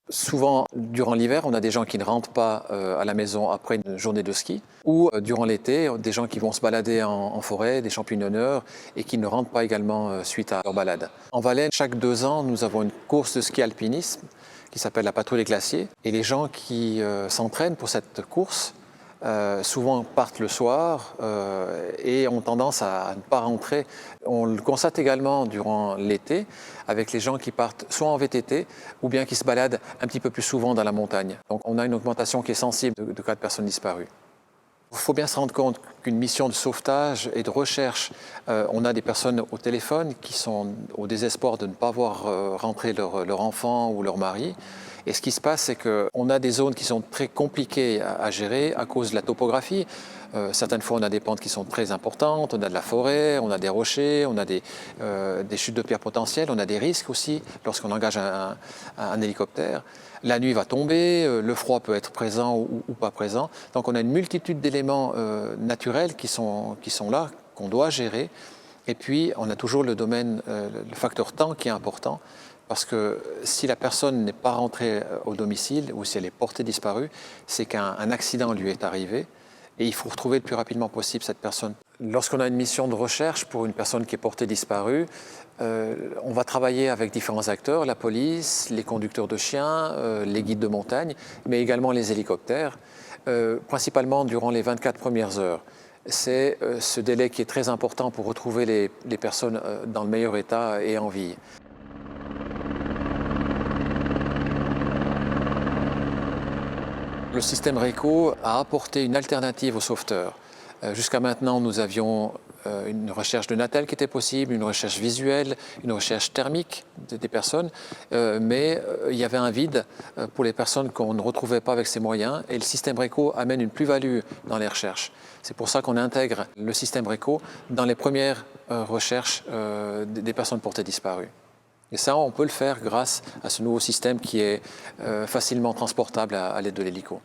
Souvent, durant l'hiver, on a des gens qui ne rentrent pas à la maison après une journée de ski. Ou durant l'été, des gens qui vont se balader en forêt, des champignonneurs, et qui ne rentrent pas également suite à leur balade. En Valais, chaque 2 ans, nous avons une course de ski alpinisme qui s'appelle la Patrouille des glaciers. Et les gens qui s'entraînent pour cette course, souvent partent le soir et ont tendance à ne pas rentrer. On le constate également durant l'été avec les gens qui partent soit en VTT ou bien qui se baladent un petit peu plus souvent dans la montagne. Donc on a une augmentation qui est sensible de cas de personnes disparues. Il faut bien se rendre compte qu'une mission de sauvetage et de recherche, on a des personnes au téléphone qui sont au désespoir de ne pas voir rentrer leur enfant ou leur mari. Et ce qui se passe, c'est qu'on a des zones qui sont très compliquées à gérer à cause de la topographie. Certaines fois, on a des pentes qui sont très importantes, on a de la forêt, on a des rochers, on a des chutes de pierres potentielles, on a des risques aussi lorsqu'on engage un hélicoptère. La nuit va tomber, le froid peut être présent ou pas présent. Donc on a une multitude d'éléments naturels qui sont là, qu'on doit gérer. Et puis on a toujours le domaine, le facteur temps qui est important. Parce que si la personne n'est pas rentrée au domicile ou si elle est portée disparue, c'est qu'un accident lui est arrivé et il faut retrouver le plus rapidement possible cette personne. Lorsqu'on a une mission de recherche pour une personne qui est portée disparue, on va travailler avec différents acteurs, la police, les conducteurs de chiens, les guides de montagne, mais également les hélicoptères, principalement durant les 24 premières heures. C'est ce délai qui est très important pour retrouver les personnes dans le meilleur état et en vie. Le système RECO a apporté une alternative aux sauveteurs. Jusqu'à maintenant, nous avions une recherche de Natel qui était possible, une recherche visuelle, une recherche thermique des personnes, mais il y avait un vide pour les personnes qu'on ne retrouvait pas avec ces moyens, et le système RECO amène une plus-value dans les recherches. C'est pour ça qu'on intègre le système RECO dans les premières recherches des personnes portées disparues. Et ça, on peut le faire grâce à ce nouveau système qui est facilement transportable à l'aide de l'hélico.